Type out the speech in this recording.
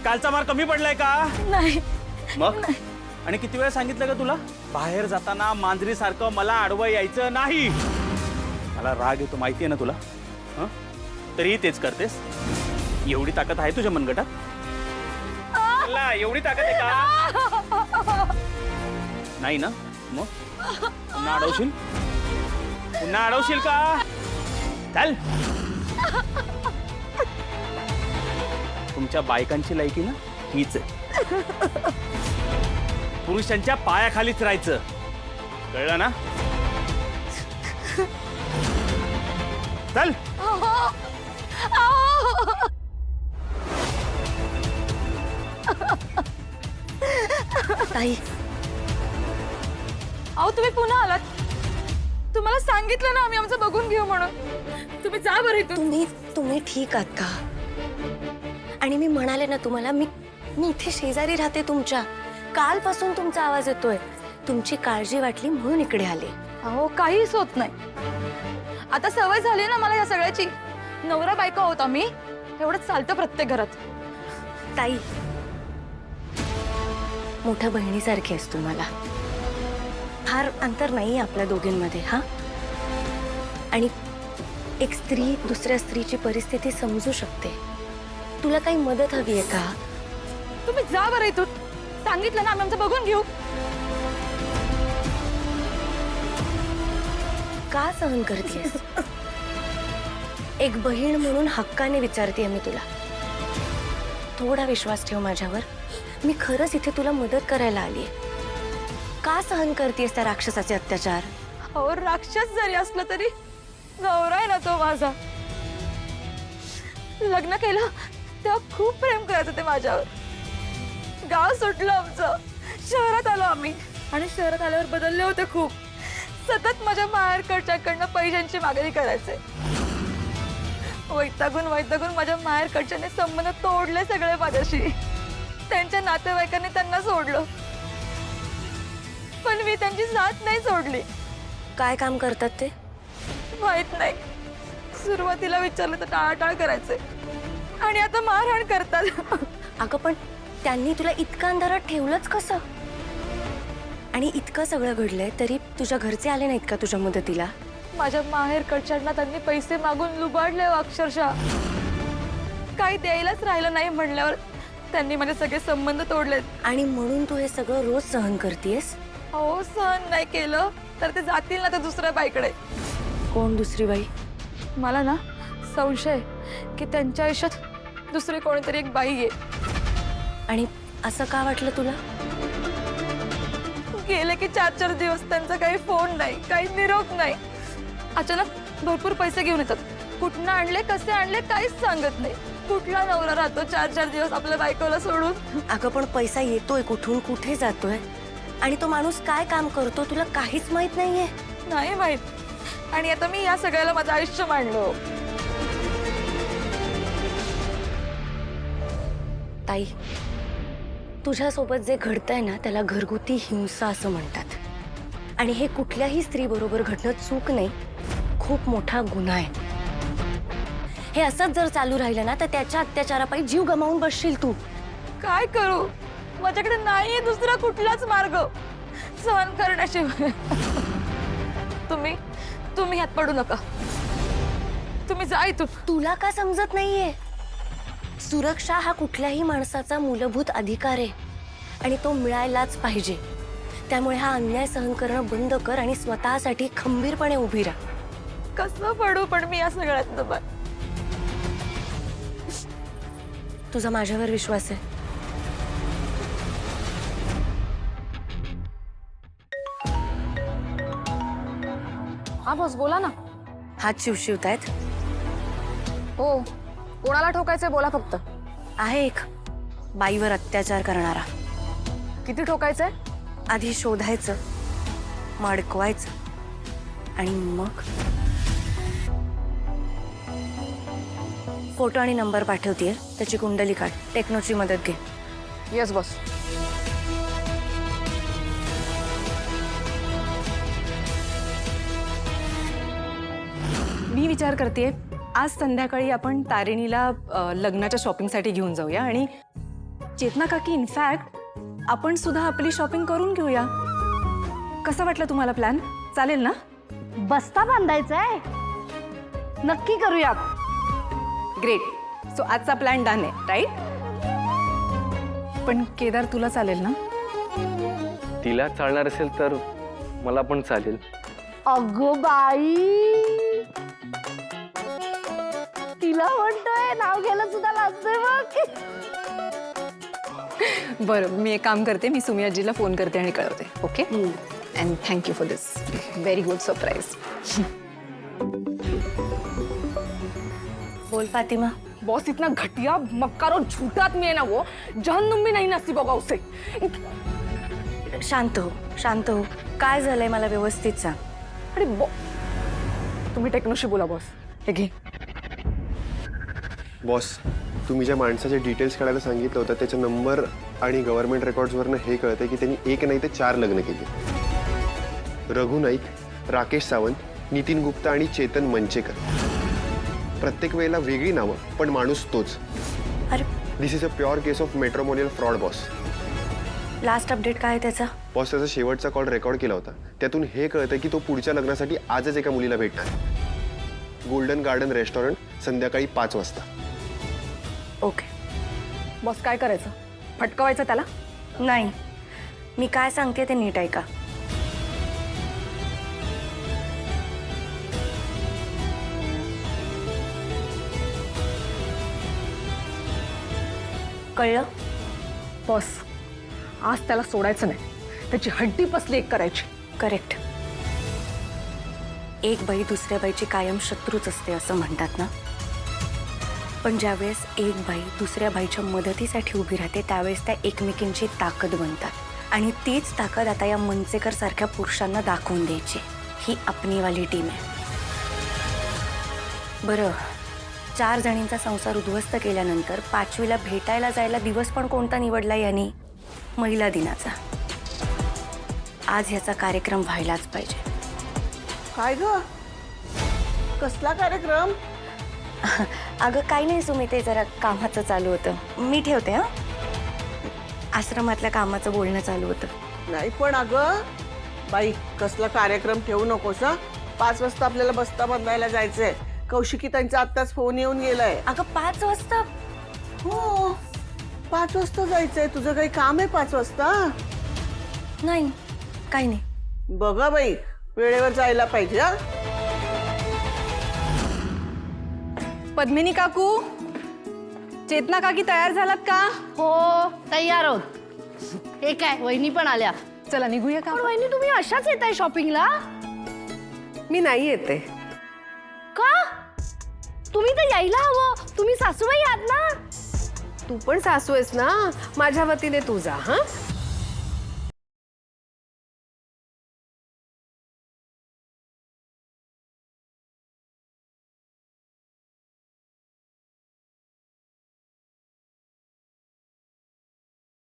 कालचा मार कमी पडलाय का? नाही मग आणि किती वेळा सांगितलं का तुला, बाहेर जाताना मांजरी सारखं मला आडवं यायचं नाही. मला राग येतो माहितीये ना तुला, हं? तरीही तेच करतेस. एवढी ताकद आहे तुझ्या मनगटात? मला एवढी ताकद आहे का? नाही ना? मग पुन्हा अडवशील? पुन्हा अडवशील का? चल. तुमच्या बायकांची लायकी ना हीच आहे. पुरुषांच्या पायाखालीच राहायचं, कळलं ना? चल. ताई, अहो तुम्ही पुन्हा आलात. तुम्हाला सांगितलं ना आम्ही आमचं बघून घेऊ म्हणून. तुम्ही जा बरं इथून. तुम्ही ठीक आहात का? आणि मी म्हणाले ना तुम्हाला, मी इथे शेजारी राहते तुमच्या. कालपासून तुमचा आवाज येतोय. तुमची काळजी वाटली म्हणून इकडे आले. अहो काहीच होत नाही. आता सवय झाली ना मला या सगळ्याची. नवरा बायको आहोत आम्ही, एवढंच चालतं प्रत्येक घरात. ताई, मोठ्या बहिणीसारखी आहेस तू मला. फार अंतर नाही आपल्या दोघींमध्ये. हा, आणि एक स्त्री दुसऱ्या स्त्रीची परिस्थिती समजू शकते. तुला काही मदत हवी आहे का? तुम्ही जा बरं इथून. सांगितलं ना आम्ही आमचं बघून घेऊ. का सहन करतेस? एक बहीण म्हणून हक्काने विचारतेय मी तुला. थोडा विश्वास ठेव माझ्यावर. मी खरंच इथे तुला मदत करायला आलीय. का सहन करतेस त्या राक्षसाचे अत्याचार? अहो राक्षस जरी असलं तरी नवरा आहे ना तो माझा. लग्न केलं तेव्हा खूप प्रेम करत होते माझ्यावर. गाव सुटलं आमचं, शहरात आलो आम्ही. आणि शहरात आल्यावर बदलले होते खूप. सतत माझ्या माहेरकडच्याकडनं पैशांची मागणी करायचे. वैतागून माझ्या माहेरकडच्याने संबंध तोडले सगळे माझ्याशी. त्यांच्या नातेवाईकांनी त्यांना सोडलं, पण मी त्यांची साथ नाही सोडली. काय काम करतात ते? माहित नाही. सुरुवातीला विचारलं तर टाळाटाळ करायचे आणि आता मारहाण करतात. अगं पण त्यांनी तुला इतकं अंधारात ठेवलंच कसं? आणि इतकं सगळं घडलंय तरी तुझ्या घरचे आले नाहीत का तुझ्या मदतीला? माझ्या माहेरकडच्यांना त्यांनी पैसे मागून लुबाडले अक्षरशः. काही द्यायलाच राहिलं नाही म्हणल्यावर त्यांनी माझे सगळे संबंध तोडलेत. आणि म्हणून तू हे सगळं रोज सहन करतेस? अहो सहन नाही केलं तर ते जातील ना त्या दुसऱ्या बाईकडे. कोण दुसरी बाई? मला ना संशय की त्यांच्या आयुष्यात दुसरी कोणीतरी एक बाई आहे. आणि असं का वाटलं तुला? गेले की 4-4 दिवस त्यांचा काही फोन नाही, काही निरोप नाही. अचानक भरपूर पैसे घेऊन येतात. कुठनं आणले, कसे आणले काहीच सांगत नाही. कुठला नवरा राहतो 4-4 दिवस आपल्या बायकोला सोडून? अगं पण पैसा येतोय कुठून, कुठे जातोय, आणि तो माणूस काय काम करतो तुला काहीच माहित नाहीये? नाही माहित. आणि आता मी या सगळ्याला माझं आयुष्य मांडलो. ताई, तुझ्यासोबत जे घडतंय ना त्याला घरगुती हिंसा असं म्हणतात. आणि हे कुठल्याही स्त्री बरोबर घडणं चूक नाही, खूप मोठा गुन्हा आहे. हे असंच जर चालू राहिलं ना तर त्याच्या अत्याचारापायी जीव गमावून बसशील तू. काय करू? माझ्याकडे नाहीये दुसरा कुठलाच मार्ग सहन करण्याशिवाय. तुम्ही हात पडू नका. तुम्ही जा इथून. तुला का समजत नाहीये? सुरक्षा हा कुठल्याही माणसाचा मूलभूत अधिकार आहे आणि तो मिळायलाच पाहिजे. त्यामुळे हा अन्याय सहन करणं बंद कर आणि स्वतःसाठी खंबीरपणे उभी राहा. कसं पडू पण मी या सगळ्यात बाय. तुझा माझ्यावर विश्वास आहे? हा बॉस बोला ना. हात शिवशिवतायत? हो, कोणाला ठोकायचंय बोला फक्त. आहे एक बाईवर अत्याचार करणारा. किती ठोकायचंय? आधी शोधायचं, मग अडकवायचं आणि मग फोटो आणि नंबर पाठवतेय. त्याची कुंडली काढ. टेक्नोची मदत घे. Yes boss. मी विचार करते आज संध्याकाळी आपण तारिणीला लग्नाच्या शॉपिंगसाठी घेऊन जाऊया आणि चेतना काकी इनफॅक्ट आपण सुद्धा आपली शॉपिंग करून घेऊया. कसं वाटलं तुम्हाला प्लॅन? चालेल ना? बस्ता बांधायचा आहे, नक्की करूया. ग्रेट. सो आजचा प्लॅन डन आहे, राईट? पण केदार तुला चालेल ना? तिला चालणार असेल तर मला पण चालेल. अगं बाई, तिला म्हणतोय, नाव घ्यायला सुद्धा लाजतोय बघ. बरं, मी एक काम करते, मी सुमी आजीला फोन करते आणि कळवते. Okay? And thank you for this very good surprise. बोल फातिमा. बॉस इतना घटिया मक्कार और झूठा आदमी है ना वो, जहन्नुम में नहीं नसीब होगा उसे. शांत हो, शांत हो. काय झालंय मला व्यवस्थित सांग. अरे तुम्ही टेक्नोशी बोला बॉस. हे घे. बॉस, तुम्ही ज्या माणसाचे डिटेल्स काढायला सांगितलं होतं त्याचा नंबर आणि गव्हर्नमेंट रेकॉर्ड्सवरनं हे कळतंय की त्यांनी 1 नाही तर 4 लग्न केली. रघु नाईक, राकेश सावंत, नितीन गुप्ता आणि चेतन मंचेकर. प्रत्येक वेळेला वेगळी नावं पण माणूस तोच. अरे, this is a pure case of matrimonial fraud boss. Last update काय आहे त्याचा? बॉस, त्याचा शेवटचा कॉल रेकॉर्ड केला होता. त्यातून हे कळतंय की तो पुढच्या लग्नासाठी आजच एका मुलीला भेटणार. गोल्डन गार्डन रेस्टॉरंट, संध्याकाळी 5 वाजता. ओके. बॉस काय करायचं? फटकवायचं त्याला? नाही, मी काय सांगते ते नीट ऐका. कळलं? बॉस, आज त्याला सोडायचं नाही, त्याची हड्डी पसली एक करायची. करेक्ट. एक बाई दुसऱ्या बाईची कायम शत्रूच असते असं म्हणतात ना. पण ज्यावेळेस एक बाई दुसऱ्या बाईच्या मदतीसाठी उभी राहते त्यावेळेस त्या एकमेकींची ताकद बनतात. आणि तीच ताकद आता या मंचेकर सारख्या पुरुषांना दाखवून द्यायची. ही आपणीवाली टीम आहे. बरं, 4 जणींचा संसार उद्ध्वस्त केल्यानंतर 5वीला भेटायला जायला दिवस पण कोणता निवडला यांनी? महिला दिनाचा. आज ह्याचा कार्यक्रम व्हायलाच पाहिजे. काय ग? कसला कार्यक्रम? अगं काही नाही सुमी, ते जरा कामाचं चालू होतं. मी ठेवते. हां, आश्रमातल्या कामाचं बोलणं चालू होतं. नाही पण अगं बाई, कसला कार्यक्रम ठेवू नकोस हं. 5 वाजता आपल्याला बस्ता बांधायला जायचंय. कौशिकी त्यांचा आत्ताच फोन येऊन गेलाय. अगं 5 वाजता? हो, 5 वाजता जायचंय. तुझं काही काम आहे 5 वाजता? नाही, काही नाही. बघा बाई, वेळेवर जायला पाहिजे हं. पद्मिनी काकू, चेतना काकी तयार झालात का? हो, तयार आहोत. हे काय, वहिनी पण आल्या. चला निघूया का? पण वहिनी तुम्ही अशाच येताय शॉपिंगला? मी नाही येते. का? तुम्ही तर यायला हवं. तुम्ही सासूबाई आहात ना. तू पण सासू आहेस ना, माझ्या वतीने तू जा. हा,